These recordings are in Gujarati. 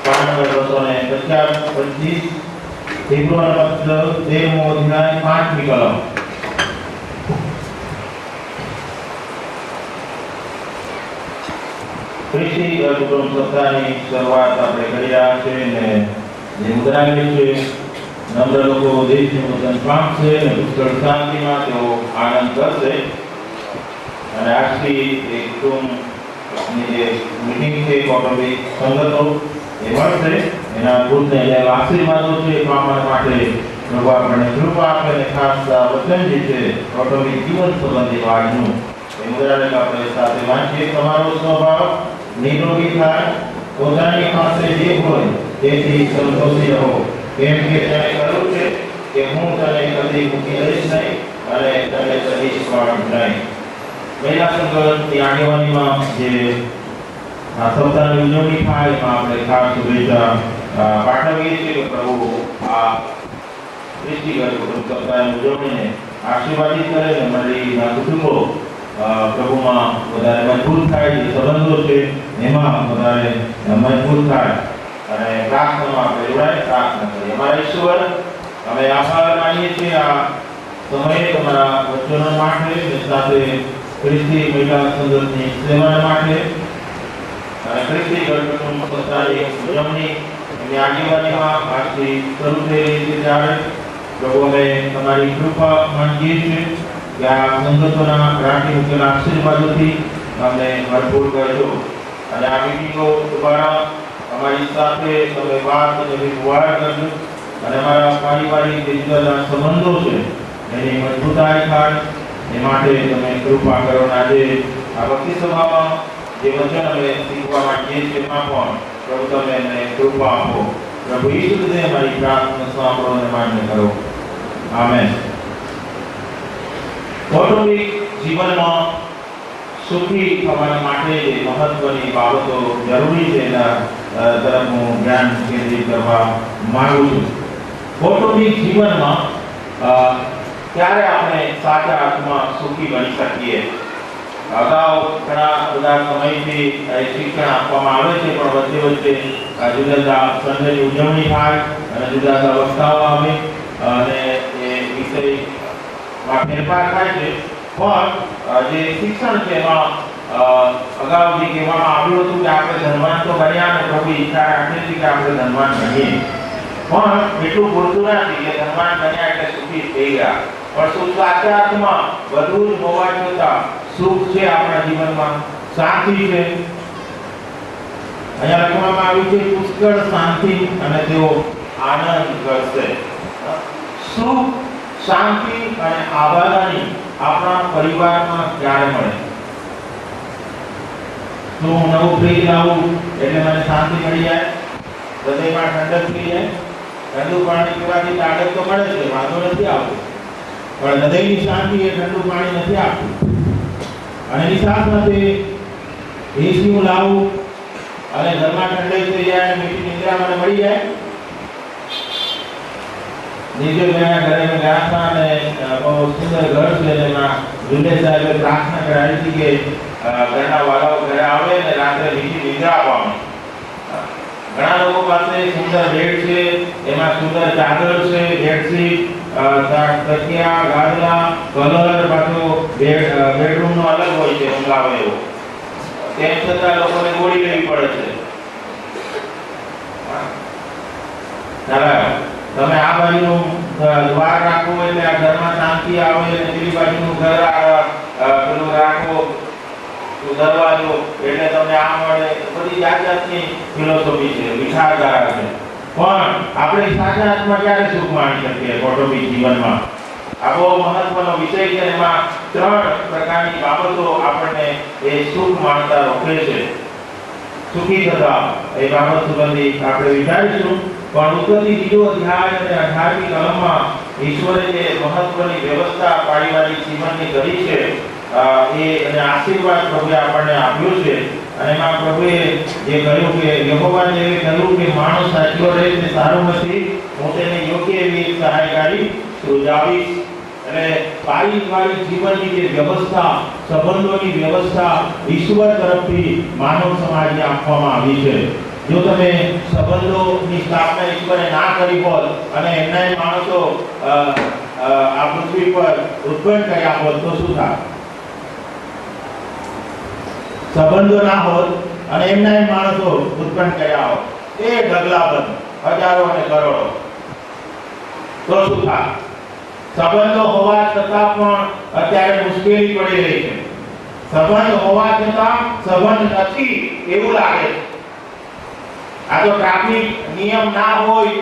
પાઠ નંબર 225 હિબ્રુઓના પત્ર 13મો અધ્યાય 5મી કલમ. ખ્રિસ્તી કુટુંબ સપ્તાહની શરૂઆત આપણે કરી રહ્યા છે ને જે મુદ્રાવી છે નમ્ર લોકો દેશનું વતન પામશે અને પુષ્કળ શાંતિમાં તેઓ આનંદ કરશે. અને આજથી એક કુટુંબની જે મીટિંગ છે કૌટુંબિક સંગતો એ મળશે એના ભૂતને જે આશીર્વાદો છે પામવા માટે પ્રભુ આપણને કૃપા આપે અને ખાસ વચન જે છે કૌટુંબિક જીવન સંબંધી વાતનું એ મુદ્રાને આપણે સાથે વાંચીએ. તમારો સ્વભાવ નિરોગી થાય, પોતાની પાસે જે હોય તેથી સંતોષી રહો, કેમ કે તને કહ્યું છે કે હું તને કદી મૂકી દઈશ નહીં અને તને કદી છોડીશ નહીં. મહિલા સંગઠનની આગેવાનીમાં જે આ સપ્તાહની ઉજવણી થાય એમાં આપણે ખાસ શુભેચ્છા પાઠવીએ છીએ કે પ્રભુ આ ખ્રિસ્તી કુટુંબ સપ્તાહની ઉજવણીને આશીર્વાદિત કરે અને મંડળીના કુટુંબો પ્રભુમાં વધારે મજબૂત થાય, જે સંબંધો છે એમાં વધારે મજબૂત થાય અને પ્રાર્થનામાં આપણે જોડાય પ્રાર્થના કરીએ. અમારા ઈશ્વર, અમે આભાર માનીએ છીએ આ સમયે તમારા વચનો માટે અને સાથે ખ્રિસ્તી મહિલા સંગઠનની સેવા માટે અને ખ્રિસ્તી કુટુંબ સપ્તાહની ઉજવણી એની આગેવાનીમાં આજથી શરૂ થઈ રહી છે ત્યારે પ્રભુ અમે તમારી કૃપા માંગીએ છીએ કે આ સંગઠનોના રાખી મૂકેલા આશીર્વાદોથી અમને ભરપૂર કરજો અને આ મીટિંગો દ્વારા અમારી સાથે તમે વાત અને વ્યવહાર કરજો અને અમારા પારિવારિક જે જુદા સંબંધો છે એની મજબૂતાઈ થાય એ માટે તમે કૃપા કરો. આજે આ ભક્તિ સભામાં જે વચન અમે શીખવા માંગીએ છીએ એમાં પણ પ્રભુ તમે અમને કૃપા આપો. પ્રભુ ઈસુ ને અમારી પ્રાર્થના સાંભળો અને માન્ય કરો. આમેન. કૌટુંબિક જીવનમાં સુખી થવા માટે જે મહત્વની બાબતો જરૂરી છે એના તરફ હું ધ્યાન કેન્દ્રિત કરવા માંગુ છું. કૌટુંબિક જીવનમાં ક્યારે આપણે સાચા અર્થમાં સુખી બની શકીએ? અગાઉ ઘણા બધા સમયથી શિક્ષણ આપવામાં આવે છે, પણ વચ્ચે વચ્ચે જુદા જુદા સંઘની ઉજવણી થાય અને જુદા જુદા વક્તાઓ આવે અને એ વિષયમાં ફેરફાર થાય છે. પણ જે શિક્ષણ છે એમાં અગાઉ જે કહેવામાં આવ્યું હતું કે આપણે ધનવાન તો બન્યા અને પ્રભુ ઈચ્છા રાખે છે કે આપણે ધનવાન બનીએ, પણ એટલું પૂરતું નથી કે ધનવાન બન્યા એટલે સુખી થઈ ગયા. પણ સુખ સાચા અર્થમાં બધું જ હોવા છતાં સુખ છે આપણા જીવનમાં, શાંતિ છે. અહીંયા લખવામાં આવ્યું છે પુષ્કળ શાંતિ અને તેઓ આનંદ કરશે. સુખ, શાંતિ અને આભારની આપણા પરિવારમાં ક્યારે મળે? તો હું નવું ફ્રીજ લાવું એટલે મને શાંતિ મળી જાય, હૃદયમાં ઠંડક થઈ જાય. ઠંડુ પાણી પીવાથી તાકાત તો મળે છે, વાંધો નથી આવતો, પણ હૃદયની શાંતિ એ ઠંડુ પાણી નથી આપતું. અને એની સાથે એસી હું લાવું અને ઘરમાં ઠંડક થઈ જાય અને મીઠી નિંદ્રા મને મળી જાય. નીચેના ઘરે મેં ગયા હતા અને બહુ સુંદર ઘર છે જેમાં જુલે સાહેબે પ્રાર્થના કરાવી હતી કે ઘરના વાળાઓ ઘરે આવે અને રાત્રે મીઠી નિંદ્રા આપવામાં. ઘણા લોકો પાસે સુંદર બેડ છે, એમાં સુંદર ચાદર છે, બેડશીટ, તકિયા, ગાદલા, કલર પાછો બેડરૂમનો અલગ હોય છે બંગલાઓ એવો. તેમ છતાં લોકોને ગોળી લેવી પડે છે. તમે આ બાજુનું દ્વાર રાખો એટલે આ ઘરમાં શાંતિ આવે અને પેલી બાજુનું ઘર પેલું રાખો દરવાજો એટલે તમને આ મળે. બધી જાત જાતની ફિલોસોફી છે, વિચારધારા છે. પણ આપણે સાચા અર્થમાં ક્યારે સુખ માણી શકીએ કૌટુંબિક જીવનમાં? આ બહુ મહત્વનો વિષય છે. એમાં 3 પ્રકારની બાબતો આપણને એ સુખ માણતા રોકે છે. સુખી થતા એ બાબત સંબંધી આપણે વિચારીશું. પણ ઉત્પત્તિ 2 અધ્યાય અને 18મી કલમમાં ઈશ્વરે જે મહત્વની વ્યવસ્થા પારિવારિક જીવનની કરી છે એ અને આશીર્વાદ પ્રભુએ આપણને આપ્યો છે. અને એમાં પ્રભુએ જે કહ્યું કે યહોવાને એ કહ્યું કે માણસ સાચો રહે તે સારું નથી, હું તેને યોગ્ય એવી સહાયકારી સૃજાવીશ. અને પારિવારિક જીવનની જે વ્યવસ્થા, સંબંધોની વ્યવસ્થા ઈશ્વર તરફથી માનવ સમાજને આપવામાં આવી છે. જો તમે સંબંધોની સ્થાપના ઈશ્વરે ના કરી હોત અને એમના માણસો આ પૃથ્વી પર ઉત્પન્ન કર્યા હોત તો શું થાય? સંબંધો ના હોત અને એમના માણસો ઉત્પન્ન કર્યા હોત, એ ઢગલાબંધ હજારો અને કરોડો, તો શું થાય? સંબંધો હોવા છતાં પણ અત્યારે મુશ્કેલી પડી રહી છે. સંબંધ હોવા છતાં સંબંધ નથી એવું લાગે છે. આ તો ટ્રાફિક નિયમ ના હોય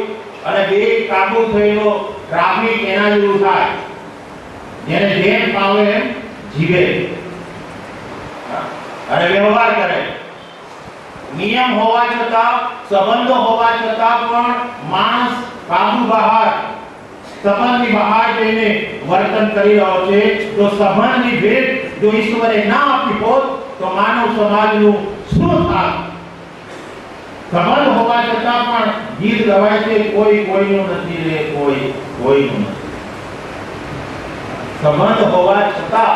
અને બે કાબુ થયેલો ટ્રાફિક એના જેવું થાય, જેને જેમ ફાવે એમ જીવે અને વ્યવહાર કરે. નિયમ હોવા છતાં, સંબંધો હોવા છતાં પણ માણસ કાબુ બહાર, સંબંધની બહાર જઈને વર્તન કરી રહ્યો છે. તો સંબંધની ભેટ જો ઈશ્વરે ના આપી હોત તો માનવ સમાજનું શું થાત? સંબંધ હોવા છતાં પણ ગીત ગવાય છે, કોઈ કોઈનું નથી રે, કોઈ કોઈનું નથી. સંબંધ હોવા છતાં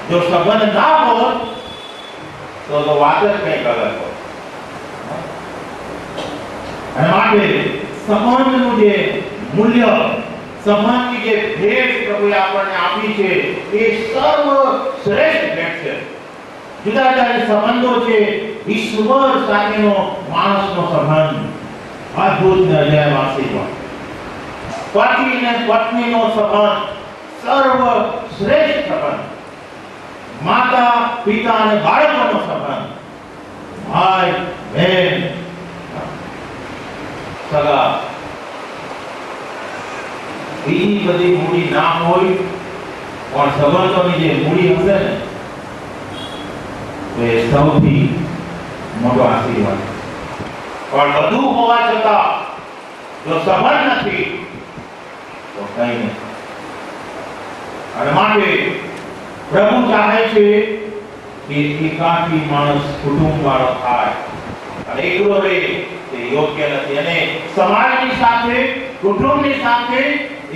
જો સંબંધ ના હોત તો વાત જ કંઈક અલગ હોત. અને માટે સંબંધનું જે મૂલ્ય, સંબંધની જે ભેટ પ્રભુએ આપણને આપી છે એ સર્વશ્રેષ્ઠ ભેટ છે. જુદા જુદા સંબંધો છે. ઈશ્વર સાથેનો માણસનો સંબંધ અદ્ભુત ને અજયવાસી, પતિ અને પત્નીનો સંબંધ સર્વશ્રેષ્ઠ સંબંધ, માતા પિતા અને બાળકોનો સંબંધ, ભાઈ બહેન સગા, બીજી બધી મૂડી ના હોય પણ સંબંધોની જે મૂડી હશે ને તો એ સૌથી મોટો આશીર્વાદ. પણ બધું હોવા છતાં જો સંબંધ નથી તો કઈ નહીં. અને માટે પ્રભુ ચાહે છે કે એકાકી માણસ કુટુંબ વાળો થાય અને એકલો રહે તે યોગ્ય નથી. અને સમાજની સાથે, કુટુંબની સાથે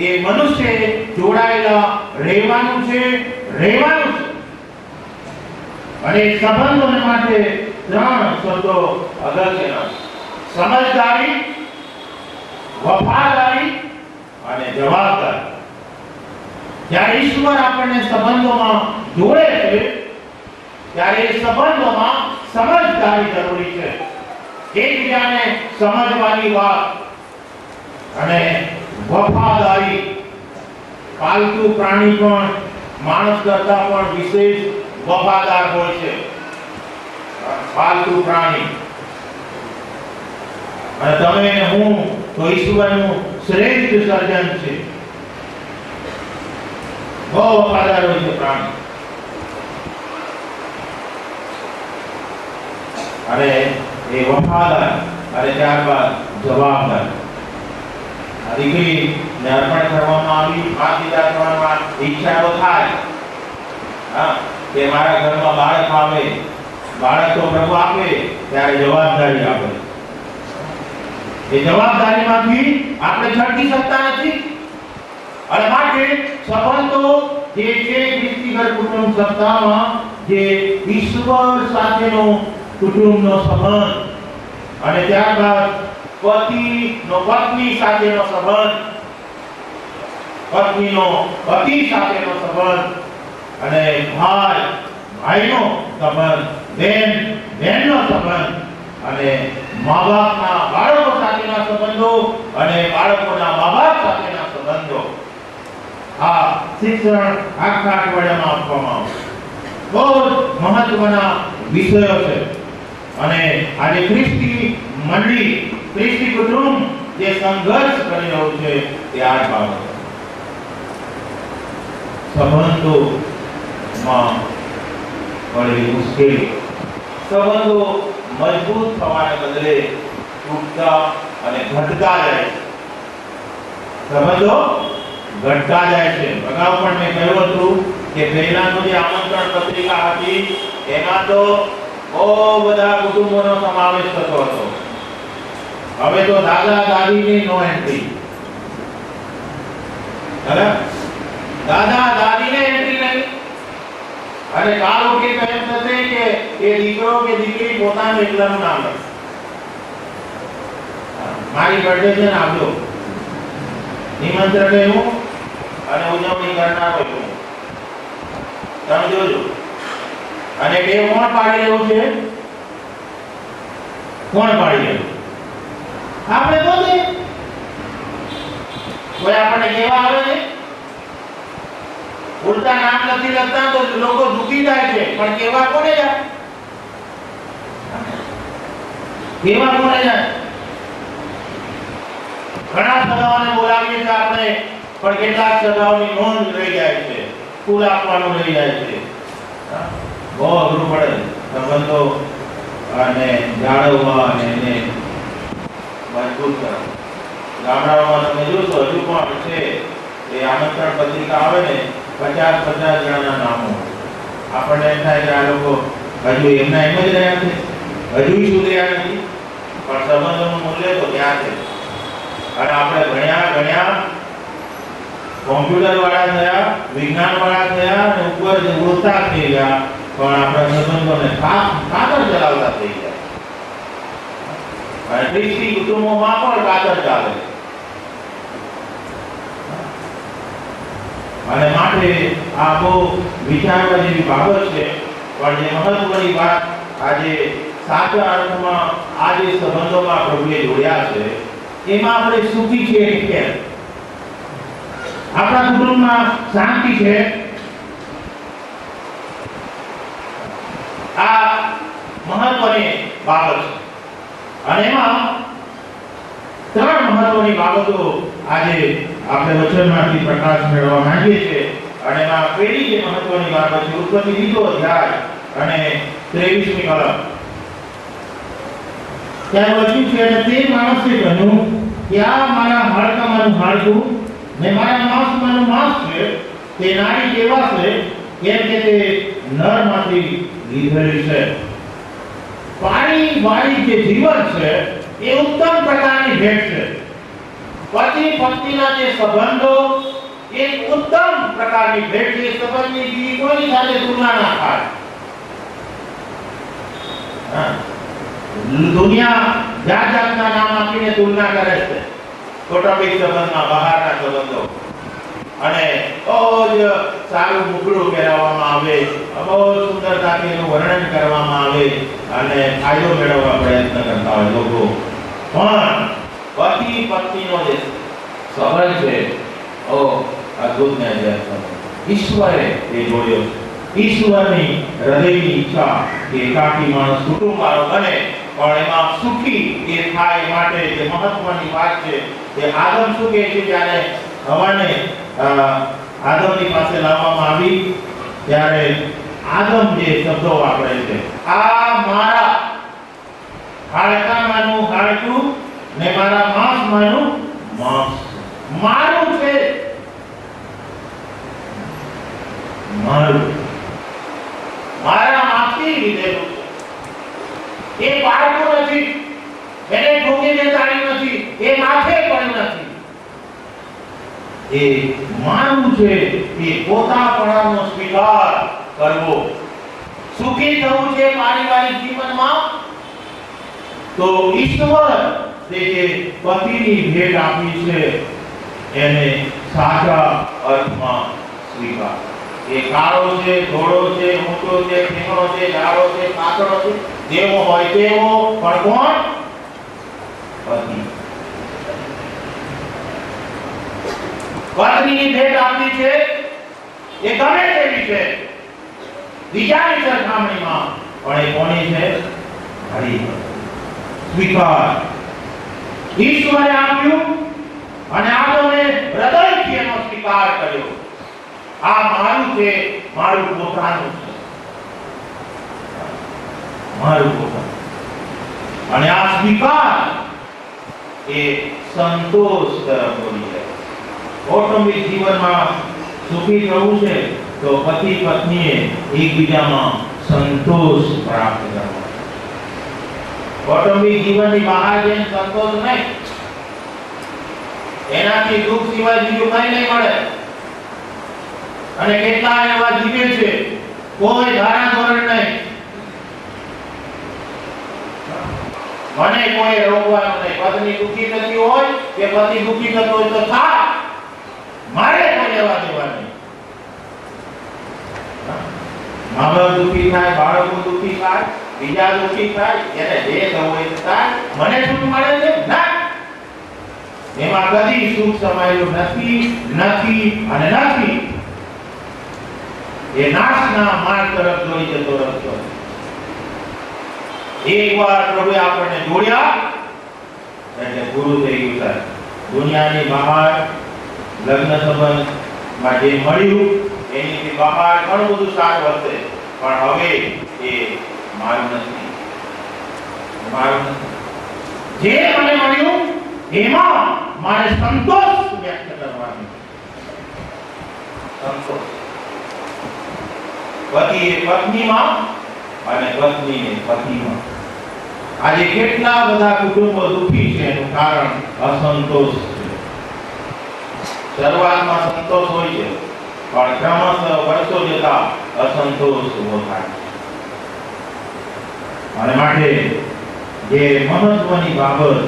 એ મનુષ્ય જોડાયેલા રહેવાનું છે. અને સંબંધોને માટે ત્રણ શબ્દો અગત્યના: સમજદારી, વફાદારી અને જવાબદારી. જ્યારે ઈશ્વર આપણને સંબંધોમાં જોડે છે ત્યારે એ સંબંધોમાં સમજદારી જરૂરી છે. એકબીજાને સમજવાની વાત અને વફાદારી. પાલતુ પ્રાણી પણ માણસ કરતા પણ વિશેષ વફાદાર હોય છે. પાલતુ પ્રાણી અને તમે અને હું તો ઈશ્વરનું શ્રેષ્ઠ સર્જન છે. બહુ વફાદાર હોય છે પ્રાણી. અને એ વફાદાર અને ત્યારબાદ જવાબદાર. દીકરીને અર્પણ કરવામાં આવી, માતૃત્વ કરવામાં ઈચ્છાઓ થાય કે મારા ઘરમાં બાળક આવે, બાળક તો પ્રભુ આપે ત્યારે જવાબદારી આપે. એ જવાબદારીમાંથી આપણે છટકી શકતા નથી. અને માટે સંબંધો જે છે વ્યક્તિગત કુટુંબ સત્તામાં જે ઈશ્વર સાથેનો કુટુંબનો સંબંધ અને ત્યારબાદ પતિનો પત્ની સાથેનો સંબંધ, પત્નીનો પતિ સાથેનો સંબંધ અને ભાઈનો સંબંધ, બહેનનો સંબંધ અને મા-બાપના બાળકો સાથેના સંબંધો અને બાળકોના મા-બાપ સાથેના સંબંધો. આ શિક્ષણ આખા અઠવાડિયામાં આપવામાં આવશે. બહુ મહત્વના વિષયો છે. અને આજે ખ્રિસ્તી મંડળી, ખ્રિસ્તી કુટુંબ જે સંઘર્ષ કરી રહ્યું છે તે આ જ બાબત. સંબંધોમાં પડેલી મુશ્કેલી, સંબંધો મજબૂત થવાને બદલે તૂટતા અને ઘટતા જાય છે. સંબંધો ઘટતા જાય છે. અગાઉ પણ મેં કહ્યું હતું કે પહેલાનો જે આમંત્રણ પત્રિકા હતી એમાં તો બહુ બધા કુટુંબોનો સમાવેશ થતો હતો. હવે તો દાદા દાદીની નો એન્ટ્રી. દાદા દાદીને એન્ટ્રી નહીં. અને કાલ ઉઠી એમ થશે કે એ દીકરો કે દીકરી પોતાનું એકલાનું નામ લખે. મારી બર્થડે છે ને આવજો, નિમંત્રણ એવું અને ઉજવણી કરનારો છું, તમે જોજો. અને બે કોણ પાડી રહ્યું છે? કોણ પાડી રહ્યું? આપણે પોતે. કોઈ આપણને કેવા આવે છે? ઉલટા નામ નથી લખતા તો લોકો દુખી જાય છે, પણ કેવા કોને જાય? કેવા કોને જાય? ઘણા સગાઓને બોલાવીએ છીએ આપણે, પણ કેટલાક સગાઓની નોંધ રહી જાય છે, ફૂલ આપવાનું રહી જાય છે. બહુ અઘરું પડે સંબંધો અને જાળવવા અને એને મજબૂત કરવા. ગામડાઓમાં તમે જોશો હજુ પણ છે એ આમંત્રણ પત્રિકા આવે ને 50 જણાના નામો. આપણને એમ થાય કે આ લોકો હજુ એમના એમ જ રહ્યા છે, હજુ સુધર્યા નથી, પણ સંબંધોનું મૂલ્ય તો ત્યાં છે. અને આપણે ભણ્યા કોમ્પ્યુટર વાળા થયા, વિજ્ઞાન વાળા થયા અને ઉપર જે ઉડતા થઈ ગયા, પણ આપણા સંબંધોને કાતર ચલાવતા થઈ ગયા. અને ખ્રિસ્તી કુટુંબોમાં પણ કાતર ચાલે. અને માટે આ બહુ વિચારવા જેવી બાબત છે. પણ જે મહત્વની વાત આજે સાચા અર્થમાં આ જે સંબંધોમાં પ્રભુએ જોડ્યા છે એમાં આપણે સુખી છીએ કે આપણા કુટુંબમાં શાંતિ છે. આ મહત્વની બાબત છે. અને એમાં ત્રણ મહત્વની બાબતો આજે આપણે વચનમાંથી પ્રકાશ મેળવવા માંગીએ છીએ. અને એમાં પહેલી જે મહત્વની બાબત છે ઉત્પત્તિ 2 અધ્યાય અને 23મી કલમ. ત્યાં લખ્યું છે અને તે માણસે કહ્યું કે આ મારા હાડકામાંનું હાડકું ને મારા માંસમાંનું માંસ છે. તે નારી કેવા છે કેમ કે તે નરમાંથી લીધેલી છે. પાણી વાળી જે જીવન છે એ ઉત્તમ પ્રકારની ભેટ છે. પતિ પત્નીના જે સંબંધો એક ઉત્તમ પ્રકારની ભેટ છે. સંબંધની બીજી કોઈની સાથે તુલના ના થાય. દુનિયા જાતના નામ આપીને તુલના કરે છે. કૌટુંબિક સંબંધમાં બહારના સંબંધો અને બહુ જ સારું મુખડું પહેરાવવામાં આવે, બહુ સુંદરતાથી એનું વર્ણન કરવામાં આવે અને ફાયદો મેળવવા પ્રયત્ન કરતા હોય લોકો. પણ પતિ પત્નીનો જે સંબંધ છે ઓ અદ્ભુત ને ઈશ્વરે એ જોડ્યો. ઈશ્વરની હૃદયની ઈચ્છા કે એકાકી માણસ કુટુંબવાળો બને પણ એમાં સુખી એ થાય માટે જે મહત્વની વાત છે એ આદમ શું કહે છે જ્યારે હવાને આદમની પાસે લાવવામાં આવી ત્યારે આદમ જે શબ્દો વાપરે છે આ મારા હાડકામાંનું હાડકું ને મારા માંસમાંનું માંસ મારું છે. મારું મારા માંથી લીધેલું છે. એ બાળકું નથી, એને ઠોકીને તાળ્યું નથી, એ માથે પડ્યું નથી. એ માનવું છે એ પોતાપણાનો સ્વીકાર કરવો. સુખી થવું છે પારિવારિક જીવનમાં તો ઈશ્વર તે જે પતિની ભેટ આપી છે એને સાચા અર્થમાં સ્વીકાર. એ કાળો છે, ધોળો છે, ઊંચો છે, ઠીકણો છે, જાડો છે, પાતળો છે, જેવો હોય તેવો, પણ કોણ? પતિ. પત્નીની ભેટ આપી છે એ ગમે તેવી છે બીજાની સરખામણીમાં, પણ એ કોની છે? હરી. સ્વીકાર ઈશ્વરે આપ્યું અને આદમે હૃદયથી એનો સ્વીકાર કર્યો. આ મારું છે, મારું પોતાનું છે, મારું પોતાનું. અને આ સ્વીકાર એ સંતોષ તરફ દોરી જાય. કૌટુંબિક જીવનમાં સુખી થવું છે તો પતિ પત્નીએ એકબીજામાં સંતોષ પ્રાપ્ત કરવો. કૌટુંબિક જીવનની બહાર જઈને સંતોષ નહીં, એનાથી દુઃખ સિવાય બીજું કંઈ નહીં મળે. અને કેટલા એવા જીવે છે કોઈ ધારા ધોરણ નહીં, મને કોઈ રોકવાનું નહીં. પત્ની દુઃખી થતી હોય કે પતિ દુખી થતો હોય તો થાય, મારે કોઈ લેવા દેવા નહીં. મા બાપ દુખી થાય, બાળકો દુખી થાય, બીજા દુખી થાય, એને જે થવું હોય તે થાય, મને સુખ મળે છે ના, એમાં કદી સુખ સમાયેલું નથી, નથી અને નથી. એ નાશના માર્ગ તરફ દોરી જતો રસ્તો. એકવાર પ્રભુએ આપણને જોડ્યા એટલે પૂરું થઈ ગયું સાહેબ. દુનિયાની બહાર લગ્ન સંબંધમાં જે મળ્યું એની બહાર ઘણું બધું સારું હશે, પણ હવે એ મારું નથી, મારું નથી. જે મને મળ્યું એમાં મારે સંતોષ વ્યક્ત કરવાનો. સંતોષ પતિએ પત્નીમાં અને પત્નીએ પતિમાં. આજે કેટલા બધા કુટુંબો દુઃખી છે એનું કારણ અસંતોષ છે. શરૂઆતમાં સંતોષ હોય છે પણ ક્રમશઃ વર્ષો જતા અસંતોષ ઉભો થાય છે. અને માટે જે મહત્વની બાબત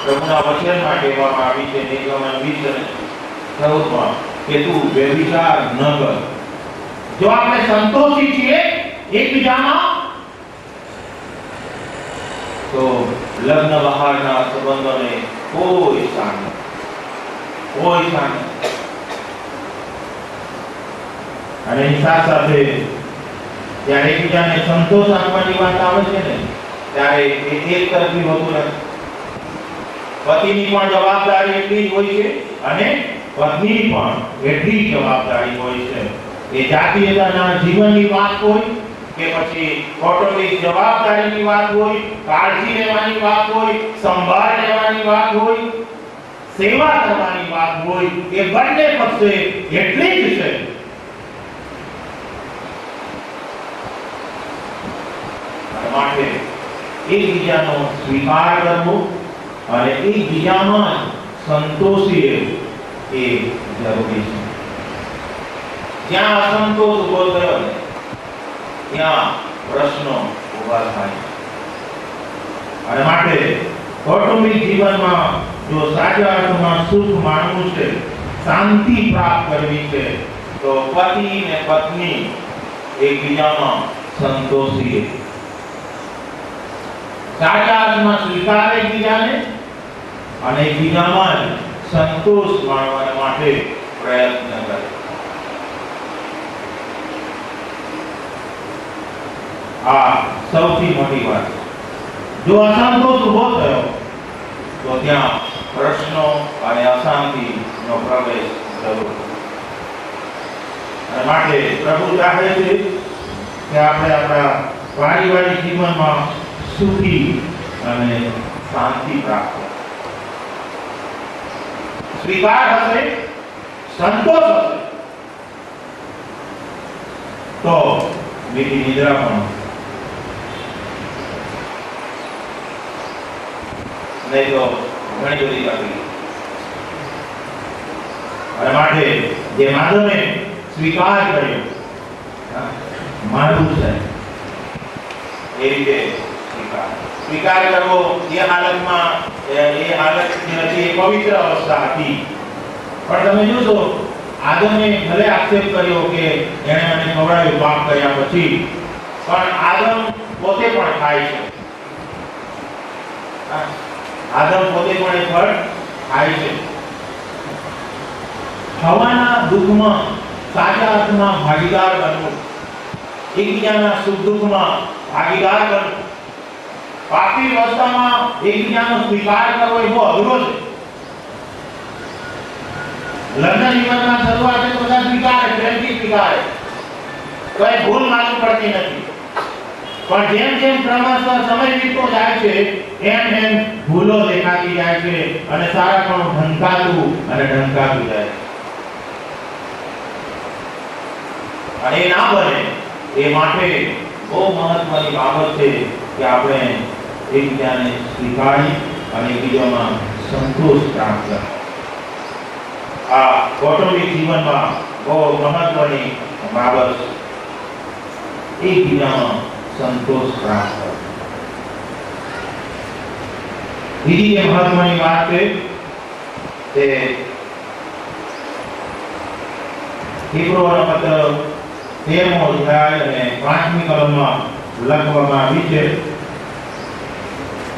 પ્રભુના વચનમાં કહેવામાં આવી છે નિર્ગમન 20:14 કે તું વ્યભિચાર ન કર. જો આપણે સંતોષી છીએ એકબીજામાં તો લગ્ન બહારના સંબંધોને કોઈ સ્થાન નથી, કોઈ સ્થાન નથી. અને એની સાથે જ્યારે એકબીજાને સંતોષ આપવાની વાત આવે છે ને ત્યારે એ એક તરફી હોતું નથી. પતિની પણ જવાબદારી એટલી જ હોય છે અને પત્નીની પણ એટલી જ જવાબદારી હોય છે. એ જાતીયતાના જીવનની વાત હોય કે પછી કૌટુંબિક જવાબદારીની વાત હોય, કાળજી લેવાની વાત હોય, સંભાળ લેવાની વાત હોય, સેવા કરવાની વાત હોય, એ બંને પક્ષે એટલી જ છે. માટે એકબીજાનો સ્વીકાર કરવો અને એકબીજામાં સંતોષી રહેવું એ જરૂરી છે. જ્યાં અસંતોષ ઉભો થયો ને ત્યાં પ્રશ્નો ઉભા થાય. અને માટે કૌટુંબિક જીવનમાં જો સાચા અર્થમાં સુખ માણવું છે, શાંતિ પ્રાપ્ત કરવી છે, તો પતિ અને પત્ની એકબીજામાં સંતોષી સાચા અર્થમાં સ્વીકારે એકબીજાને અને એકબીજામાં સંતોષ માણવા માટે પ્રયત્ન કરે. આ સૌથી મોટી વાત. જો અસંતોષ ઉભો થયો તો ત્યાં પ્રશ્નો અને અશાંતિનો પ્રવેશ જરૂર. અને માટે પ્રભુ ચાહે છે કે આપણે આપણા પારિવારિક જીવનમાં સુખી અને શાંતિ પ્રાપ્ત થાય. સ્વીકાર હશે, સંતોષ હશે તો મીઠી નિદ્રા પણ, નહીં તો ઘણી બધી તકલીફ. અને માટે જે માધવે સ્વીકાર કર્યો મારું છે એ રીતે સ્વીકાર કરવો એ હાલતમાં એ હાલત નથી, એ પવિત્ર અવસ્થા હતી. પણ તમે જોશો આદમે ભલે આક્ષેપ કર્યો કે એણે મને ખવડાવ્યું પાપ કર્યા પછી, પણ આદમ પોતે પણ ખાય છે. આદમ પોતે પણ એ ફળ ખાય છે. હવાના દુઃખમાં સાચા અર્થમાં ભાગીદાર બનવું, એકબીજાના સુખ દુઃખમાં ભાગીદાર બનવું, પાપી અવસ્થામાં એકબીજાનો સ્વીકાર કરવો એ બહુ અઘરો છે. લગ્ન જીવનમાં શરૂઆત બધા સ્વીકારે, પ્રેમથી સ્વીકારે, કોઈ ભૂલ માલુમ પડતી નથી. પણ જેમ જેમ ક્રમશઃ સમય વીતતો જાય છે એમ એમ ભૂલો દેખાતી જાય છે અને સારા પણ ઢંકાતું અને ઢંકાતું જાય. અને એ ના બને એ માટે બહુ મહત્વની બાબત છે કે આપણે એકબીજાને સ્વીકારી અને એકબીજામાં સંતોષ પ્રાપ્ત કરીએ. આ કૌટુંબિક જીવનમાં બહુ મહત્વની બાબત છે. એકબીજામાં સંતોષ પ્રાપ્ત કરો. બીજી જે મહત્વની વાત છે તે હિબ્રુઓનો પત્ર 13મો અધ્યાય અને 5મી કલમમાં લખવામાં આવી છે,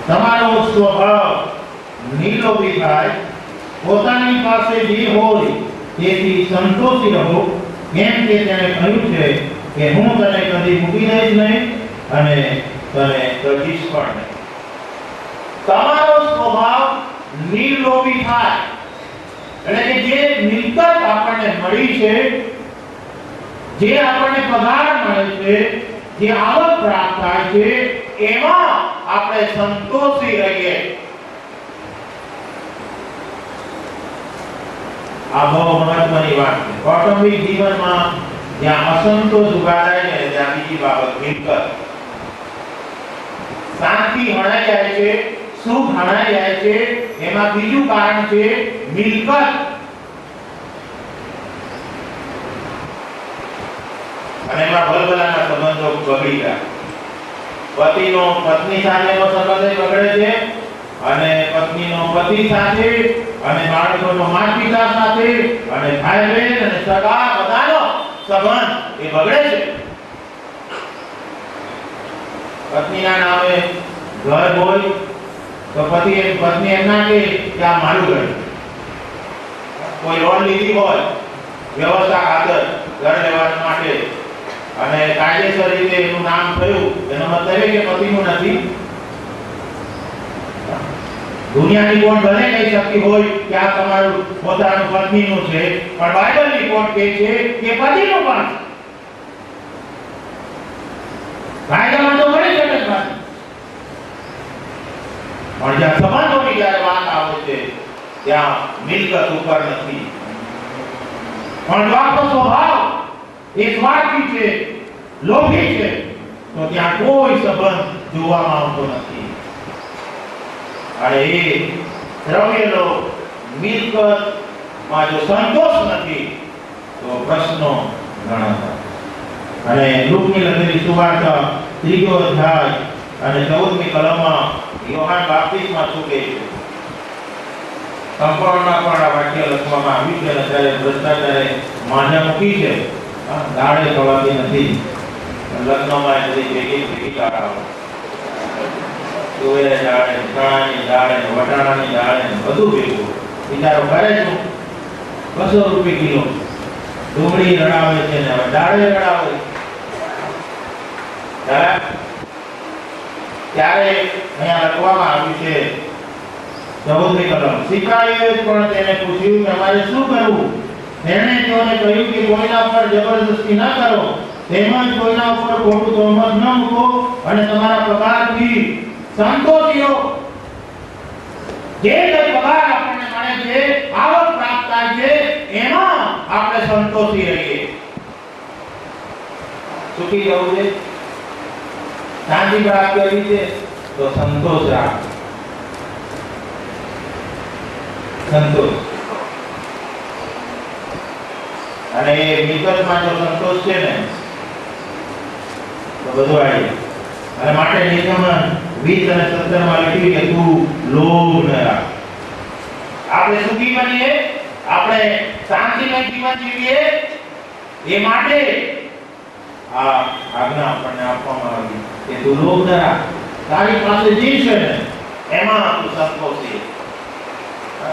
તમારો સ્વભાવ નિર્લોભી થાય, પોતાની પાસે જે હોય તેથી સંતોષી રહો, કેમ કે તેણે કહ્યું છે કે હું તને કદી મૂકી દઈશ નહીં અને તને ત્યજીશ પણ નહીં. તમારો સ્વભાવ નિર્લોભી થાય એટલે કે જે મિલકત આપણને મળી છે, જે આપણને પગાર મળે છે, જે આવક પ્રાપ્ત થાય છે, એમાં આપણે સંતોષી રહીએ. આ બહુ મહત્વની વાત છે. કૌટુંબિક જીવનમાં જ્યાં અસંતોષ ઉગાડાય છે ત્યાં બીજી બાબત મિલકત. શાંતિ હણાઈ જાય છે, સુખ હણાઈ જાય છે, એમાં બીજું કારણ છે મિલકત. અને એમાં ભલભલાના સંબંધો બગડી ગયા. પતિનો પત્ની સાથેનો સંબંધ બગડે છે અને પત્નીનો પતિ સાથે અને બાળકોનો માતા પિતા સાથે અને ભાઈ બહેન અને સગા બધાનો સંબંધ એ બગડે છે. પત્નીના નામે ઘર હોય તો પત્ની એમ ના કે આ મારું ઘર. કોઈ લોન લીધી હોય વ્યવસ્થા ખાતર ઘર લેવા માટે અને કાયદેસર રીતે એનું નામ થયું, એનો મતલબ કે પતિનું નથી. દુનિયાની કોર્ટ ભલે કહી શકતી હોય કે આ તમારું પોતાનું પત્નીનું છે, પણ બાઇબલની કોર્ટ કહે છે કે પતિનું પણ. કાયદામાં તો મળી શકે છે, પણ જ્યાં સંબંધોની જ્યારે વાત આવે છે ત્યાં મિલકત ઉપર નથી. પણ જો આપણો સ્વભાવ એ સ્વાર્થી છે, લોભી છે, તો ત્યાં કોઈ સંબંધ જોવામાં આવતો નથી. અને એ દ્રવ્યનો મિલકતમાં જો સંતોષ નથી તો પ્રશ્નો ઘણા થાય. અને લૂકની લખેલી સુવાર્તા 3જો અધ્યાય અને 14મી કલમમાં યોહાન બાપ્તિસ્મા શું કહે છે? સંપૂર્ણમાં પણ આ વાક્ય લખવામાં આવ્યું છે અને ત્યારે ભ્રષ્ટાચારે માન્યા મૂકી છે. દાળે ખવાતી નથી. લગ્નમાં એ બધી ભેગી કાઢાવો, તુવેર દાળે, ચણાની દાળે, વટાણાની દાળે બધું ભેગું. બિચારો કરે શું? 200 રૂપિયા કિલો ડુંગળી રડાવે છે ને હવે દાળે રડાવે. ત્યારે અહીંયા લખવામાં આવ્યું છે 14મી કલમ, સિપાહીઓએ પણ તેને પૂછ્યું કે અમારે શું કરવું? તેણે તેઓને કહ્યું કે કોઈના પર જબરદસ્તી ન કરો, તેમજ કોઈના ઉપર ખોટું તોહમત ન મૂકો અને તમારા પગારથી સંતોષી રહો. જે કંઈ પગાર આપણને મળે છે, આવક પ્રાપ્ત થાય છે, એમાં આપણે સંતોષી રહીએ. સુખી રહેવું છે, શાંતિ પ્રાપ્ત કરવી છે તો સંતોષ રાખો. સંતોષ અને એ મિલકતમાં જો સંતોષ છે ને તો બધું આવી. અને માટે નિયમન 20 અને 17 માં લખ્યું કે તું લોભ ન રાખ. આપણે સુખી બનીએ, આપણે શાંતિમય જીવન જીવીએ, એ માટે આ આજ્ઞા આપણને આપવામાં આવી કે તું લોભ ન રાખ. તારી પાસે જે છે ને એમાં તું સંતોષી.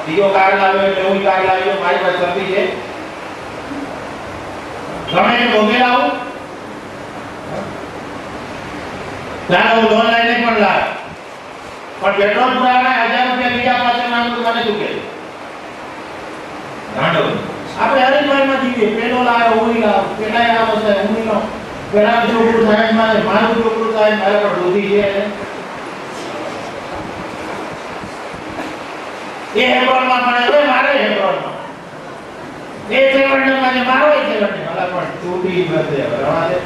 બીજો કાર લાવ્યો એટલે હું કાર લાવ્યો, મારી પાસે શક્તિ છે, ગમે તે ભોગે લાવું, ચાલો લોન લઈને પણ લાવ, પણ પેટ્રોલ પુરાવાના 1000 રૂપિયા બીજા પાસે માંગુ તો મને શું કહે? ગાંડો. આપણે હરીફાઈમાં જીવીએ, પેલો લાવ્યો હું લાવ, પેલા આવો છે હું નો, પેલા છોકરું થાય મારું છોકરું થાય, મારા પર બુદ્ધિ છે. એ હેબ્રોનમાં પણ હવે મારે હેબ્રોનમાં એ સેવણમાં જે મારો એ સેવણ મારા પણ તૂટી બસે રવા દે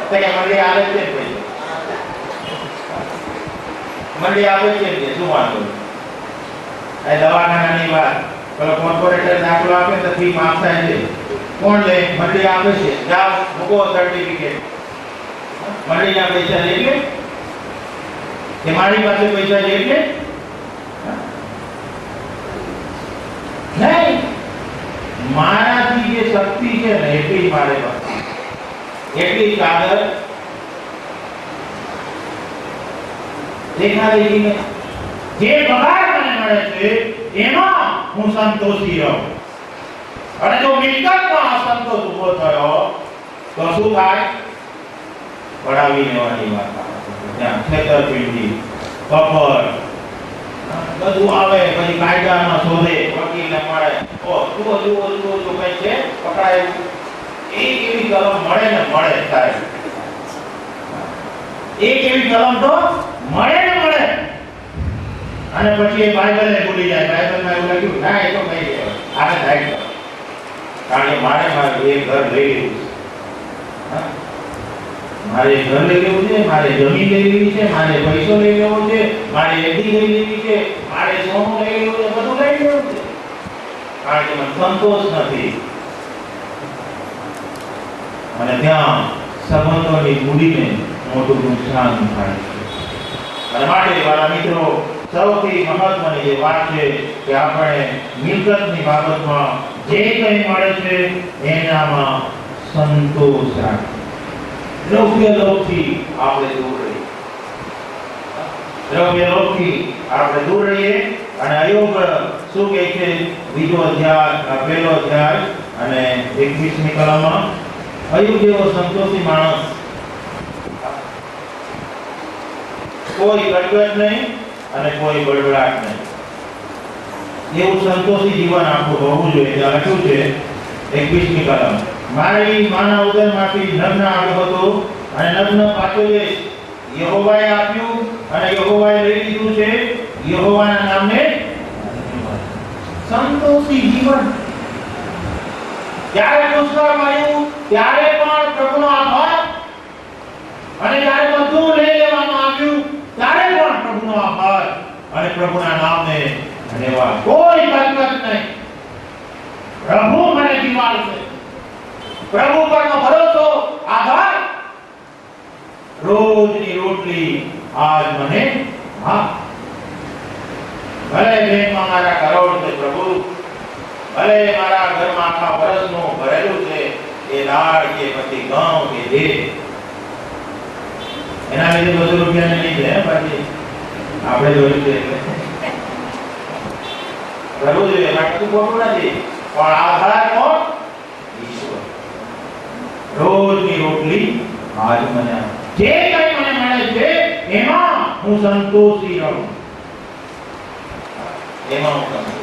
તકે મંડી આવે છે ભાઈ, મંડી આવે છે કે શું વાંધો? એ દવાખાનાની વાત પેલો કોર્પોરેટર દાખલો આપે તો ફી માફ થાય છે. કોણ લે? મંડી આપે છે. જાઓ મૂકો સર્ટિફિકેટ. મંડીના પૈસા લે કે મારી પાસે પૈસા લે કે નહીં, મારાથી જે શક્તિ છે ને એટલી જ મારે ભક્તિ, એટલી જ આદર, દેખાદેખી નહીં. જે પગાર મને મળે છે એમાં હું સંતોષી રહું. અને જો મિલકતમાં અસંતોષ ઉભો થયો તો શું થાય? પડાવી લેવાની વાત આવે. ત્યાં છેતરપિંડી, કપટ બધું આવે. પછી કાયદામાં શોધે, વકીલને મળે, ઓ જુઓ કઈ છે પકડાયું. એક એવી કલમ મળે ને મળે સાહેબ, એક એવી કલમ તો મળે ને મળે. અને પછી એ બાઇબલને ભૂલી જાય. બાઇબલમાં એવું લખ્યું ના એ તો કઈ દેવાય આને થાય તો, કારણ કે મારે એક ઘર લઈ લેવું છે, મારે ઘર લઈ લેવું છે, મારે જમીન લઈ લેવી છે, મારે પૈસો લઈ લેવો છે, મારે એડી લઈ લેવી છે, મારે સોનું લઈ લેવું છે, બધું લઈ લેવું છે, કારણ કે મને સંતોષ નથી. અને ત્યાં સંબંધોની મૂડીને મોટું નુકસાન થાય છે. અને માટે મારા મિત્રો, સૌથી મહત્વની જે વાત છે કે આપણે મિલકતની બાબતમાં જે કંઈ મળે છે એનામાં સંતોષ રાખીએ. દ્રવ્ય લોભથી આપણે દૂર રહીએ, દ્રવ્ય લોભથી આપણે દૂર રહીએ. અને અયોબ શું કહે છે? બીજો અધ્યાય, પહેલો અધ્યાય અને 21મી કલમમાં, અયોબ જેવો સંતોષી માણસ કોઈ કટકટ નહીં અને કોઈ બળબડાટ નહીં. એવું સંતોષી જીવન આપણું હોવું જોઈએ. ત્યાં લખ્યું છે 21મી કલમ, મારી માના ઉદરમાંથી નગ્ન આવ્યો હતો અને નગ્ન પાછો જઈશ. યહોવાએ આપ્યું અને યહોવાએ લઈ લીધું છે, યહોવાના નામે સંતોષી જીવન. જ્યારે દુષ્કાળ આવ્યું ત્યારે પણ પ્રભુનો આભાર, અને જ્યારે બધું લઈ લેવામાં આવ્યું ત્યારે પણ પ્રભુનો આભાર અને પ્રભુના નામને ધન્યવાદ. કોઈ કલકત નહીં. પ્રભુ મને જીવાડશે, પ્રભુ પરનો ભરોસો, આભાર. રોજની રોટલી આજ મને આપ. ભલે બેંકમાં મારા કરોડ છે પ્રભુ, ભલે મારા ઘરમાં આખા વર્ષનું ભરેલું છે, એ દાળ કે પછી ઘઉં કે જે એના લીધે 200 રૂપિયાની નહીં છે. બાકી આપણે જોયું છે પ્રભુ જોઈએ, બાકી ખોટું નથી. પણ આધાર કોણ? ઈશ્વર. રોજની રોટલી આજ મને આપ. જે કંઈ મને મળે છે એમાં હું સંતોષી રહું, એમાં હું સંતોષ.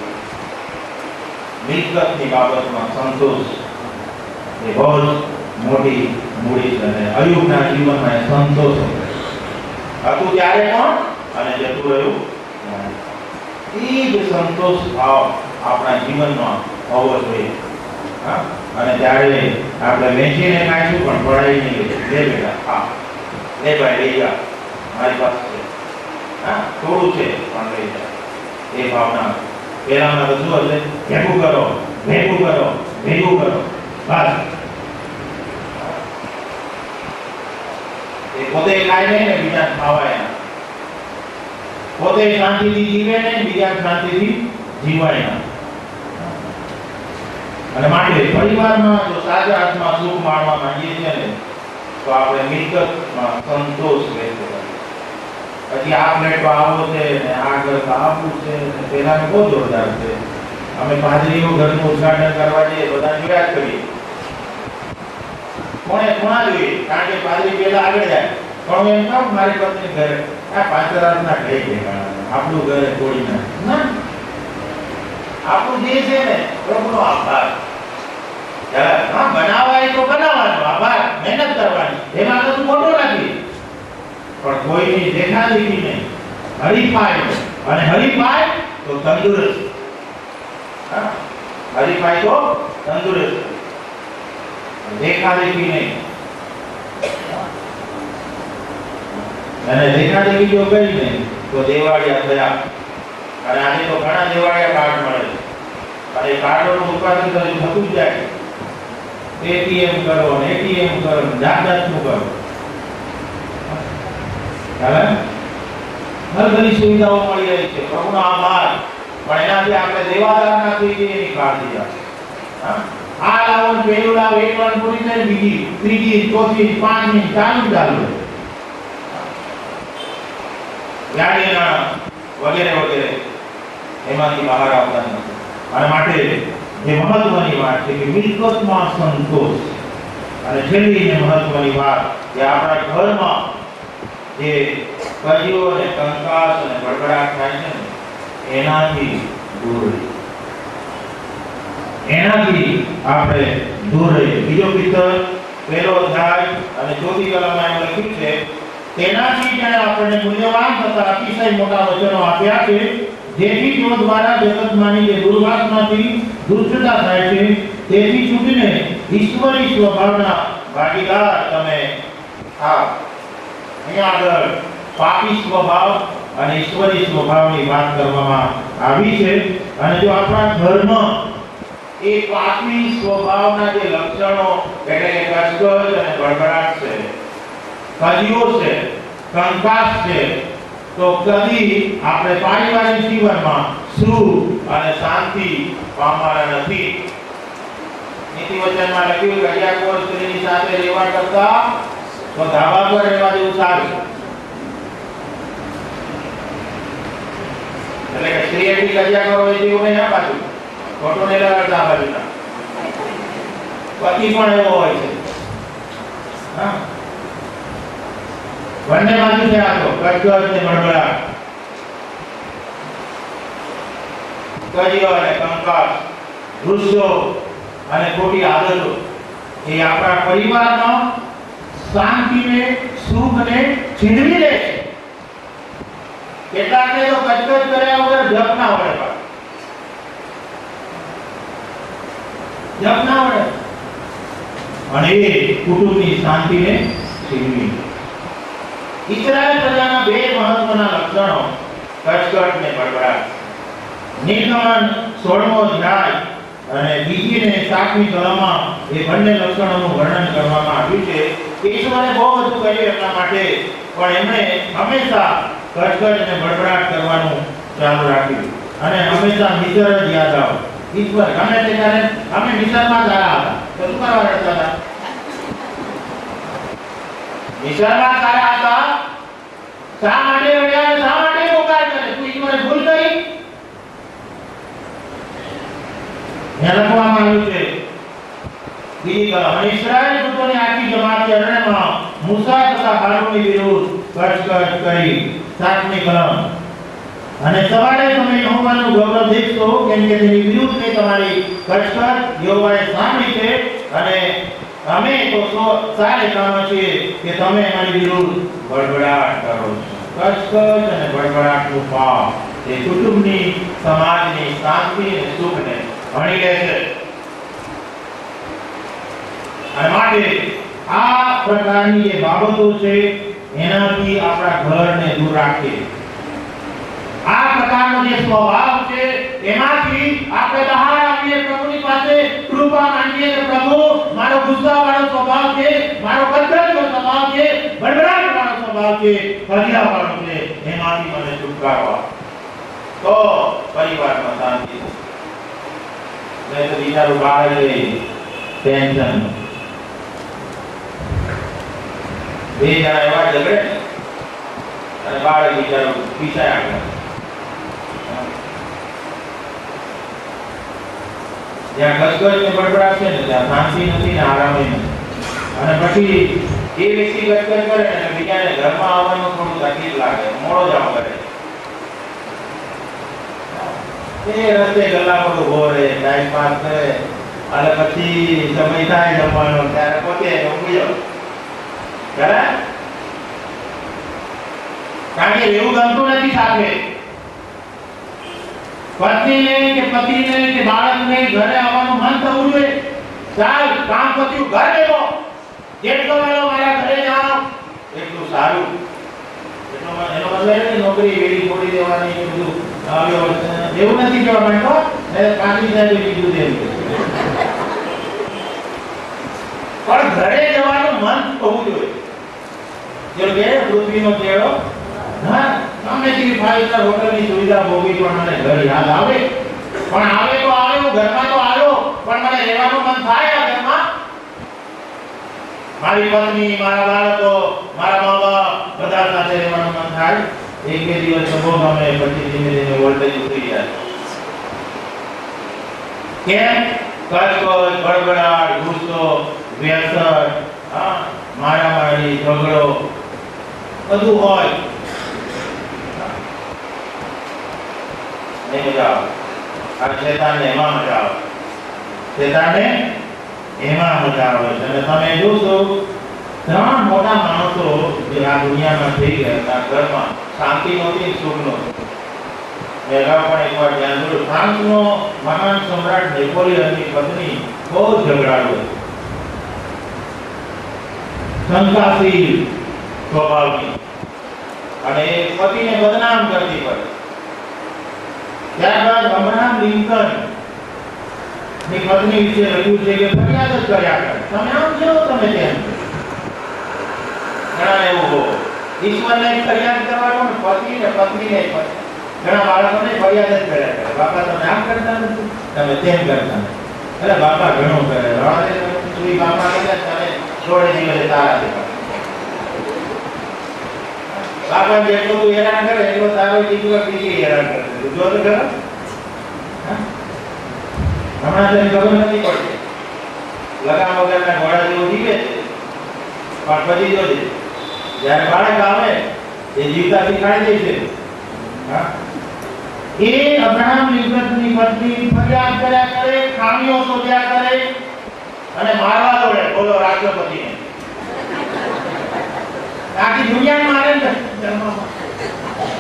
મિલકતની બાબતમાં સંતોષ એ બહુ જ મોટી મૂડી છે. અને અયુબના જીવનમાં સંતોષ હતું ત્યારે પણ અને જતું રહ્યું. એ જ સંતોષ ભાવ આપણા જીવનમાં હોવો જોઈએ. અને ત્યારે આપણે વેચીને ખાઈશું પણ પડાઈ નહીં લે બેટા, હા લે ભાઈ લઈ જા, મારી પાસે છે, થોડું છે પણ લઈ જા. એ ભાવના પેલામાં તો શું હશે? ભેગું કરો, ભેગું કરો, ભેગું કરો, બસ. એ પોતે ખાય નહીં ને બીજા ખાવાય ના, પોતે શાંતિથી જીવે નહીં, બીજા શાંતિથી જીવાય ના. અને માટે પરિવારમાં જો સાજા હાથમાં સુખ માણવા માંગીએ છીએ ને તો આપણે મિલકતમાં સંતોષ રહેતો. પછી આ ફ્લેટમાં આવો છે ને આ ઘર આવું છે ને પેલા બહુ જોરદાર છે. અમે પાદરીઓ ઘરનું ઉદ્ઘાટન કરવા જઈએ, બધા જોયા કરીએ. કોણે કોણા જોઈએ? કારણ કે પાદરી પેલા આગળ જાય. પણ એમ કહું મારી પત્ની ઘરે આ 5,000 ના કઈ દેખાણા, આપણું ઘરે તોડી ના. આપણું જે છે ને પ્રભુનો આભાર. હા બનાવાય તો બનાવવાનો આભાર, મહેનત કરવાની, એમાં કશું ખોટું નથી. પણ કોઈની દેખાદેખી નહીં, હરીફાઈ. અને હરીફાઈ તો તંદુરસ્ત. હરીફાઈ તો તંદુરસ્ત, દેખાદેખી નહીં. અને દેખાદેખી જો કરી નહીં તો દેવાળિયા થયા. અને આજે તો ઘણા દેવાળિયા કાર્ડ મળે છે. અને કાર્ડોનું ઉત્પાદન થતું જ જાય. એટીએમ કરો ને એટીએમ કરો, જાત જાતનું કરો. ઘણી સુવિધાઓ મળી રહી છે, પ્રભુનો આભાર. પણ એનાથી આપણે દેવાદાર ના થઈ જઈએ એની કાળજી રાખો. આ લાવો ને પેલું લાવો, એક વાર પૂરી થાય, બીજી ત્રીજી ચોથી પાંચમી ચાલુ ગાડીના વગેરે વગેરે એમાંથી બહાર આવતા નથી. અને માટે જે મહત્વની વાત છે કે મિલકતમાં સંતોષ. અને છેલ્લી ને મહત્વની વાત કે આપણા ઘરમાં જે કજીઓ અને કંકાસ અને બળબડાટ થાય છે ને એનાથી દૂર રહીએ. એનાથી આપણે દૂર રહીએ. બીજો પિત્તર પહેલો અધ્યાય અને ચોથી કલમમાં એમ લખ્યું છે, તેનાથી જ્યારે આપણને મૂલ્યવાન તથા અતિશય મોટા વચનો આપ્યા છે, જેથી જો દ્વારા જગતમાંની જે દુર્વાસનાથી દુષ્ટતા થાય છે તેથી છૂટીને ઈશ્વરી સ્વભાવના ભાગીદાર તમે થાઓ. અહીંયા આગળ પાપી સ્વભાવ અને ઈશ્વરી સ્વભાવની વાત કરવામાં આવી છે. અને જો આપણા ઘરમાં એ પાપી સ્વભાવના જે લક્ષણો એટલે કે કચકચ અને બળબડાટ છે, કજીઓ છે, કંકાસ છે, તો કદી આપણે પારિવારિક જીવનમાં સુખ અને શાંતિ પામવાના નથી. નીતિ વચનમાં લખ્યું કે કજિયાખોર સ્ત્રીની સાથે રહેવા કરતા તો ધાબા પર રહેવા જેવું સારું. એટલે કે સ્ત્રી એટલી કજિયાખોર હોય તેવું નહીં. આ બાજુ ખોટું નહીં લગાડતા. આ બાજુના પતિ પણ એવો હોય છે. હા, બંને બાજુ છે. આ તો કચકચ ને બળબડાટ, કજીઓ અને કંકાસ, ગુસ્સો અને ખોટી આદતો એ આપણા પરિવારમાં શાંતિને સુખને છીનવી લે છે. કેટલાકને તો કચકચ કર્યા વગર જપ ના વળે. જપ ના વળે અને એ કુટુંબની શાંતિને છીનવી. ઇસ્રાએલ પ્રજાના બે મહત્વના લક્ષણો કચકચ ને બળબડાટ. નિર્ગમન 16મો અધ્યાય અને બીજી ને 7મી કલમમાં એ બંને લક્ષણોનું વર્ણન કરવામાં આવ્યું છે. ઈશ્વરે બહુ બધું કર્યું એમના માટે, પણ એમણે હંમેશા કચકચ અને બળબડાટ કરવાનું ચાલુ રાખ્યું. અને હંમેશા મિસર જ યાદ આવે. ઈશ્વર ગમે તે કરે, અમે મિસરમાં સારા હતા તો શું કરવા રડતા હતા? મિસરમાં સારા હતા, શા માટે રડ્યા? શા માટે પોકાર કરે? તું ઈશ્વરે ભૂલ કરી? ત્યાં લખવામાં આવ્યું છે બીજી કલમ, અને ઇસ્રાએલ દૂતોની આખી જમાતે અરણ્યમાં મૂસા તથા હારૂનની વિરુદ્ધ કચકચ કરી. 7મી કલમ, અને સવારે તમે યહોવાનું ગૌરવ દેખશો, કેમ કે તેની વિરુદ્ધની તમારી કચકચ યહોવાએ સાંભળી છે, અને અમે તો સારે કામ છીએ કે તમે અમારી વિરુદ્ધ બળબડાટ કરો છો. કચકચ અને બળબડાટનું પાપ એ કુટુંબની, સમાજની શાંતિ અને સુખને ભણી લે છે. અને માટે આ પ્રકારની જે બાબતો છે એનાથી આપણા ઘરને દૂર રાખીએ. આ પ્રકારનો જે સ્વભાવ છે એમાંથી આપણે બહાર આવીએ, પ્રભુની પાસે કૃપા માંગીએ કે પ્રભુ, મારો ગુસ્સાવાળો સ્વભાવ છે, મારો કચકચનો સ્વભાવ છે, બળબડાટવાળો સ્વભાવ છે, કજિયાવાળો છે, એમાંથી મને છુટકારો આપો. તો પરિવારમાં શાંતિ. નહીં તો બિચારું બાળક ટેન્શન. બે જણા એવા ઝઘડે અને બાળક બિચારો પીછાયા કરે. જ્યાં કચકચ ને બળબડાટ છે ને ત્યાં શાંતિ નથી ને આરામ નથી. અને પછી એ વ્યક્તિ કચકચ કરે ને બીજાને ઘરમાં આવવાનું થોડું તકલીફ લાગે, મોડો જાવ કરે. એ રસ્તે ગલ્લા પર ઉભો રહે, ટાઈમ પાસ કરે, અને પછી સમય થાય જમવાનો ત્યારે પોતે ઊંઘી જાવ. કારણ કે એવું ગમતું નથી સાથે. પત્નીને કે પતિને કે બાળકને ઘરે આવવાનું મન થવું જોઈએ. ચાલ કામ પત્યું, ઘર બેઠો, જેટલો વેલો મારા ઘરે જાઓ એટલું સારું. એટલો એનો મતલબ નોકરી વેલી છોડી દેવાની એ બધું એવું નથી કહેવા માંગતો. કાકી સાહેબે કીધું તેમ, પણ ઘરે જવાનું મન થવું જોઈએ. જો કે પૃથ્વીનો ચહેરો હા અમે જે 5 સ્ટાર હોટલની સુવિધા ભોગવી પણ મને ઘર યાદ આવે, પણ આવે તો આવે, હું ઘરમાં તો આવ્યો પણ મને રહેવાનું મન થાય આ ઘરમાં. મારી પત્ની, મારા બાળકો, મારા મા બાપ બધા સાથે રહેવાનું મન થાય. એક બે દિવસ તો બહુ ગમે, પછી ધીમે ધીમે વોલ્ટેજ ઉતરી જાય. કેમ? કચકચ, બળબડાટ, ગુસ્સો, વ્યસન, મારામારી, ઝઘડો બધું હોય. નહીં મજા આવે. આ શેતાનને એમાં મજા આવે. શેતાનને એમાં મજા આવે છે. અને તમે જોશો 3 મોટા માણસો જે આ દુનિયામાં થઈ ગયા, ઘરમાં શાંતિ નહોતી, સુખ નહોતું. મેં પણ એકવાર ધ્યાન દોર્યું, ફ્રાન્સનો મહાન સમ્રાટ નેપોલિયનની પત્ની બહુ ઝઘડાળુ હતી, શંકાશીલ સ્વભાવની, અને એ પતિને બદનામ કરતી પડી. ત્યારબાદ અબ્રાહમ લિંકન ની પત્ની વિશે લખ્યું છે કે ફરિયાદ જ કર્યા કરે, તમે આમ છો, તમે તેમ. ઘણા એવું હો, ઈશ્વરને ફરિયાદ કરવાનો ને પતિને પત્નીને ઘણા બાળકોને ફરિયાદ જ કર્યા કરે, બાપા તમે આમ કરતા નથી, તમે તેમ કરતા નથી. અરે બાપા ઘણું કરે, રવાડે તું બાપા કહે તને છોડે દિવસે તારા છે. બાપા જેટલું તું હેરાન કરે એટલો તારો દીકરો બીજી હેરાન કરે. જો તો ખરો હમણાં તને ખબર નથી પડતી, લગામ વગરના ઘોડા જેવું જીવે છે, પણ પછી જોજે જ્યારે બાળક આવે એ જીવતા શીખાડી દે છે. એ અબ્રાહમ લિંકનની પત્ની ફરિયાદ કર્યા કરે, ખામીઓ શોધ્યા કરે અને મારવા દોડે. બોલો રાષ્ટ્રપતિને આખી દુનિયા મારે ને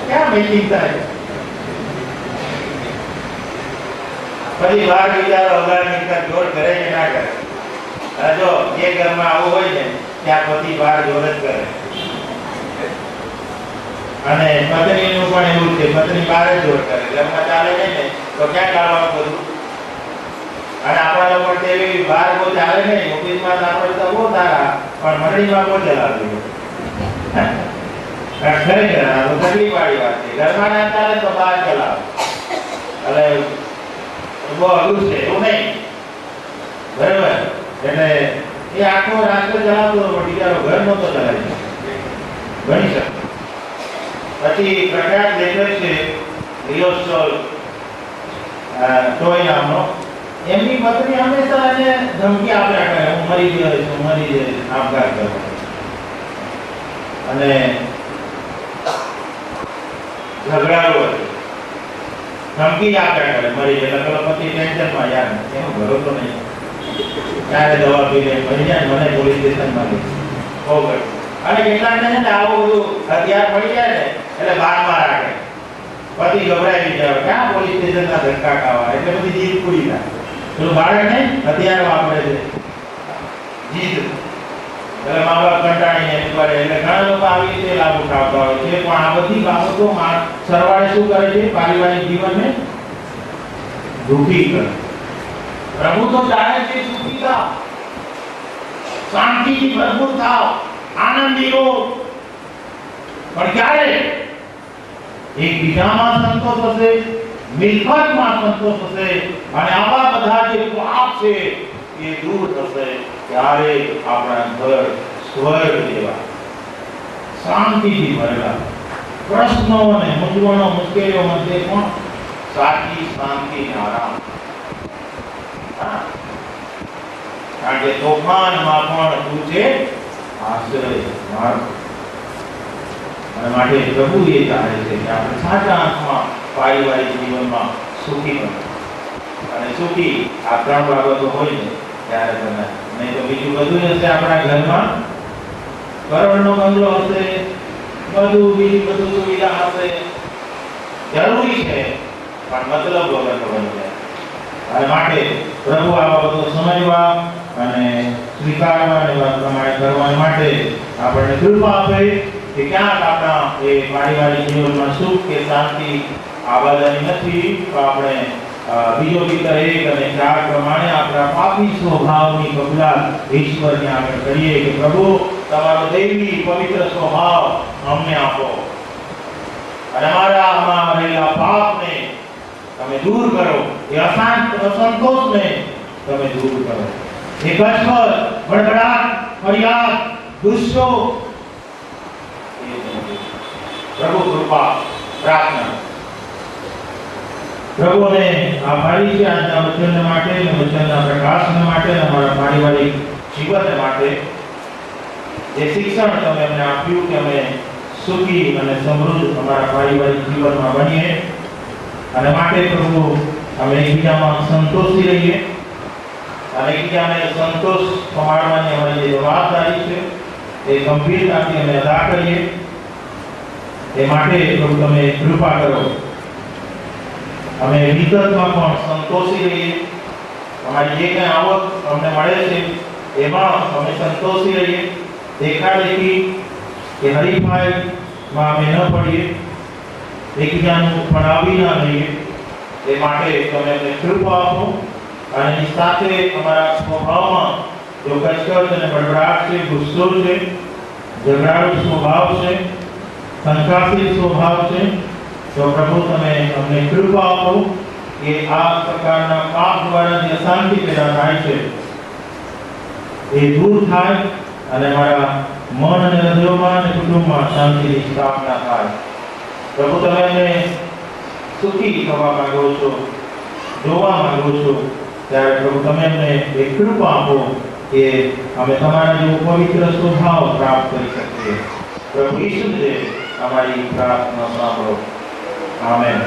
ક્યાં મીટિંગ થાય. પછી બહાર વિચારો અગાડ નીકળતા જોર કરે કે ના કરે. જો જે ઘરમાં આવું હોય ને ત્યાં પતિ બહાર જોર જ કરે. અને પત્નીનું પણ એવું છે, પત્ની બહાર જ જોર કરે. ઘરમાં ચાલે નહીં ને તો ક્યાં ચાલવાનું બધું. અને આપણા લોકો એવી બહાર બહુ ચાલે નહીં, ઓફિસમાં આપણે તો બહુ સારા, પણ મંડળીમાં બહુ ચલાવતી. ખરેખર આ તકલીફ વાળી વાત છે. ઘરમાં ના ચાલે તો બહાર ચલાવો. એટલે બહુ અઘરું છે, એવું નહીં. બરાબર? એટલે એ આખો રાસ્તો ચલાવતો હતો, બિચારો ઘર નહોતો ચલાવી ગણી શકે. પછી પ્રખ્યાત લેખક છે લિયો ટોય નામનો, એમની પત્ની હંમેશા એને ધમકી આપ્યા કરે, હું મરી જઈશ, હું મરી જઈશ, આપઘાત કરો. અને ઝઘડાળો હતો, ધમકી આપ્યા કરે મરી જાય. એટલે પતિ ટેન્શનમાં, યાર એનો ભરોસો નહીં, ક્યારે દવા પી લે, મરી જાય, મને પોલીસ સ્ટેશનમાં લઈ બહુ ગયું. અને કેટલાકને છે ને આવું બધું હથિયાર પડી જાય ને એટલે બારમાં રાખે, પતિ ગભરાઈ જાય, ક્યાં પોલીસ સ્ટેશનના ધક્કા ખાવા, એટલે બધી જીદ પૂરી થાય. પેલું બાળકને હથિયાર વાપરે છે, જીદ. એટલે મા બાપ કંટાળીને એમ કરે. એટલે ઘણા લોકો આવી રીતે લાભ ઉઠાવતા હોય છે, પણ આ બધી બાબતો સરવાળે શું કરે છે? પારિવારિક જીવનને દુઃખી કરે. પ્રભુ તો ચાહે છે સુખી થાવ, શાંતિથી ભરપૂર થાવ, આનંદી રહો, પણ ક્યારે એકબીજામાં સંતોષ હશે, મિલકતમાં સંતોષ હશે, અને આવા બધા જે પાપ છે એ દૂર થશે, ત્યારે આપણા ઘર સ્વર્ગ જેવા શાંતિથી ભરેલા. પ્રશ્નો અને મૂંઝવણો, મુશ્કેલીઓ મધ્ય પણ સાચી શાંતિ અને આરામ. કારણ કે તોફાનમાં પણ તું છે આશ્રય મારો. અને માટે પ્રભુ એ ચાહે છે કે આપણે સાચા અર્થમાં પારિવારિક જીવનમાં સુખી બનો. અને સુખી આ 3 બાબતો હોય ને ત્યારે તમે, નહીં તો બીજું બધું હશે આપણા ઘરમાં, કરોડનો બંગલો હશે, બધું બીજું બધું સુવિધા હશે, જરૂરી છે, પણ મતલબ વગરનો બની જાય. અને માટે પ્રભુ આ બાબતો સમજવા અને સ્વીકારવા અને વાત પ્રમાણે કરવા માટે આપણને કૃપા આપે કે ક્યાંક આપણા એ પારિવારિક જીવનમાં સુખ કે શાંતિ આવવાની નથી, તો આપણે બીજો ગીત 1 અને 4 પ્રમાણે આપણા પાપી સ્વભાવની કબૂલાત ઈશ્વરને આપણે કરીએ કે પ્રભુ તમારો દૈવી પવિત્ર સ્વભાવ અમને આપો. અને અમારામાં રહેલા પાપને તમે દૂર કરો, એ અસંતોષને તમે દૂર કરો, એ કચકચ, બડબડાટ, ફરિયાદ, ગુસ્સો, પ્રભુ કૃપા પ્રાર્થના. પ્રભુને આભારી છે આજના વચન માટે અને વચનના પ્રકાશન માટે અને અમારા પારિવારિક જીવન માટે. જે શિક્ષણ તમે અમને આપ્યું કે અમે સુખી અને સમૃદ્ધ અમારા પારિવારિક જીવનમાં બનીએ, અને માટે પ્રભુ અમે એકબીજામાં સંતોષી રહીએ અને એકબીજાને સંતોષ પમાડવાની અમારી જે જવાબદારી છે એ ગંભીરતાથી અમે અદા કરીએ. એ માટે પ્રભુ તમે કૃપા કરો. અમે વિગતમાં પણ સંતોષી રહીએ. અમારી જે કંઈ આવક અમને મળે છે એમાં અમે સંતોષી રહીએ. દેખાદેખી કે હરીફાઈમાં અમે ન પડીએ, એકબીજાનું પડાવી ના લઈએ. એ માટે તમે અમને કૃપા આપો. અને એની સાથે અમારા સ્વભાવમાં જો કચકચ અને બડબડાટ છે, ગુસ્સો છે, ઝઘડાળુ સ્વભાવ છે, શંકાશીલ સ્વભાવ છે, તો પ્રભુ તમે અમને કૃપા આપો કે આ પ્રકારના પાપ દ્વારા જે અશાંતિ પેદા થાય છે એ દૂર થાય અને મારા મન અને હૃદયમાં અને કુટુંબમાં શાંતિની સ્થાપના થાય. પ્રભુ તમે અમને સુખી થવા માંગો છો, જોવા માંગો છો, ત્યારે પ્રભુ તમે અમને એક કૃપા આપો કે અમે તમારા જેવો પવિત્ર સ્વભાવ પ્રાપ્ત કરી શકીએ. પ્રભુ ઈસુએ અમારી પ્રાર્થના સાંભળો. આમેન.